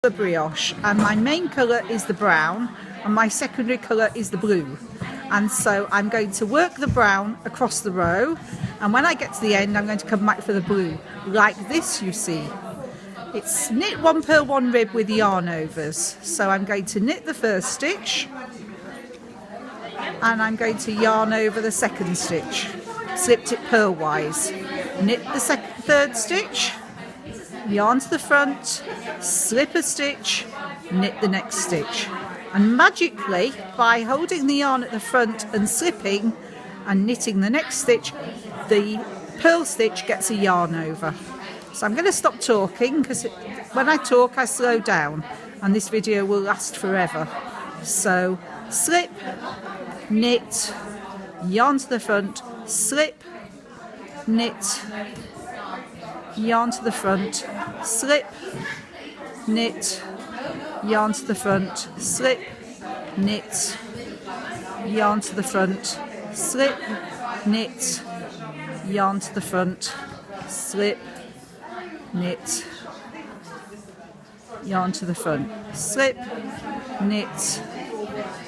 The brioche, and my main colour is the brown and my secondary colour is the blue, and so I'm going to work the brown across the row, and when I get to the end I'm going to come back for the blue like this. You see, it's knit 1 purl 1 rib with yarn overs, so I'm going to knit the first stitch and I'm going to yarn over the second stitch, slipped it purlwise, knit the third stitch, yarn to the front, slip a stitch, knit the next stitch, and magically by holding the yarn at the front and slipping and knitting the next stitch, the purl stitch gets a yarn over. So I'm going to stop talking because when I talk I slow down and this video will last forever. So slip, knit, yarn to the front, slip, knit, yarn to the front, slip, knit, yarn to the front, slip, knit, yarn to the front, slip, knit, yarn to the front, slip, knit, yarn to the front, slip, knit,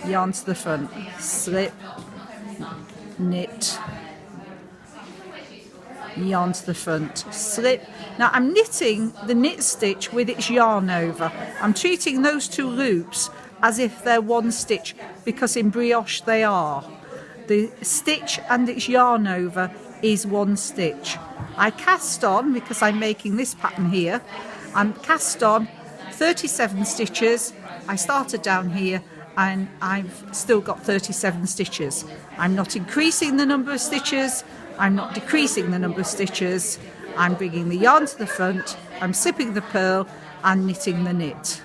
yarn to the front, slip, knit, yarn to the front, slip. Now I'm knitting the knit stitch with its yarn over. I'm treating those two loops as if they're one stitch because in brioche they are. The stitch and its yarn over is one stitch. I cast on, because I'm making this pattern here, I'm cast on 37 stitches. I started down here and I've still got 37 stitches. I'm not increasing the number of stitches, I'm not decreasing the number of stitches. I'm bringing the yarn to the front, I'm slipping the purl and knitting the knit.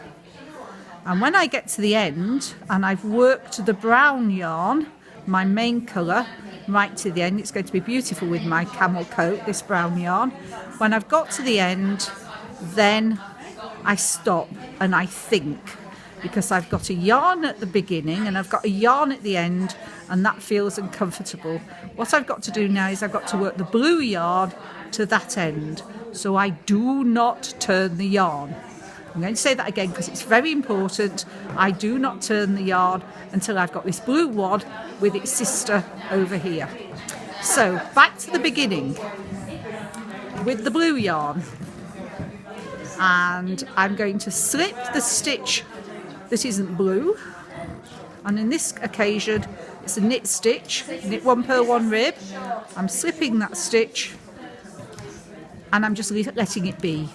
And when I get to the end and I've worked the brown yarn, my main colour, right to the end, it's going to be beautiful with my camel coat, this brown yarn. When I've got to the end, then I stop and I think, because I've got a yarn at the beginning and I've got a yarn at the end, and that feels uncomfortable. What I've got to do now is I've got to work the blue yarn to that end, so I do not turn the yarn. I'm going to say that again because it's very important. I do not turn the yarn until I've got this blue wad with its sister over here. So back to the beginning with the blue yarn, and I'm going to slip the stitch that isn't blue, and in this occasion it's a knit stitch, knit 1 purl 1 rib. I'm slipping that stitch and I'm just letting it be.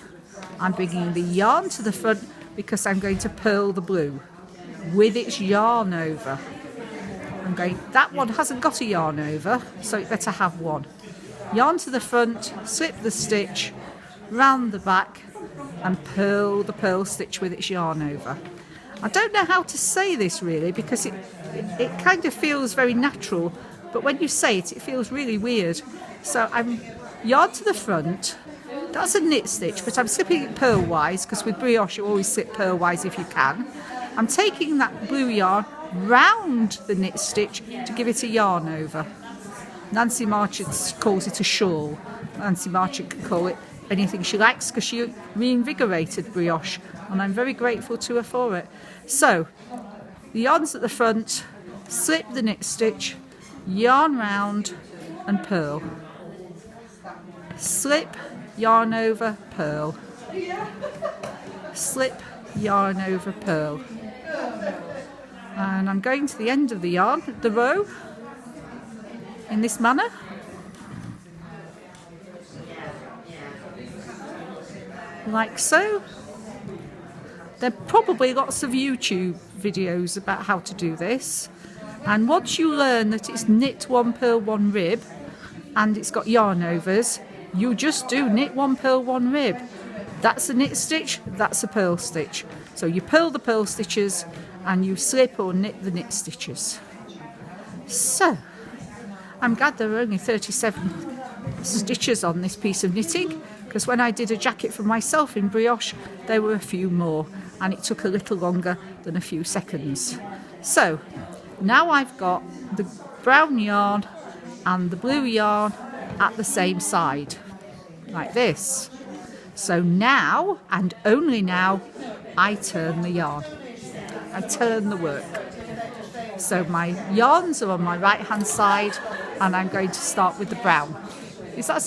I'm bringing the yarn to the front because I'm going to purl the blue with its yarn over. That one hasn't got a yarn over, so it better have one. Yarn to the front, slip the stitch, round the back and purl the purl stitch with its yarn over. I don't know how to say this really because it kind of feels very natural, but when you say it, it feels really weird. So I'm yarn to the front, that's a knit stitch, but I'm slipping it purlwise because with brioche you always slip purlwise if you can. I'm taking that blue yarn round the knit stitch to give it a yarn over. Nancy Marchant calls it a shawl. Nancy Marchant can call it anything she likes because she reinvigorated brioche, and I'm very grateful to her for it. So the yarn's at the front, slip the knit stitch, yarn round and purl, slip, yarn over, purl, slip, yarn over, purl, and I'm going to the end of the yarn, the row, in this manner. Like so. There are probably lots of YouTube videos about how to do this, and once you learn that it's knit 1 purl 1 rib and it's got yarn overs, you just do knit 1 purl 1 rib. That's a knit stitch, that's a purl stitch. So you purl the purl stitches and you slip or knit the knit stitches. So I'm glad there are only 37 stitches on this piece of knitting, because when I did a jacket for myself in brioche there were a few more and it took a little longer than a few seconds. So now I've got the brown yarn and the blue yarn at the same side like this. So now, and only now, I turn the yarn. I turn the work. So my yarns are on my right hand side, and I'm going to start with the brown. Is that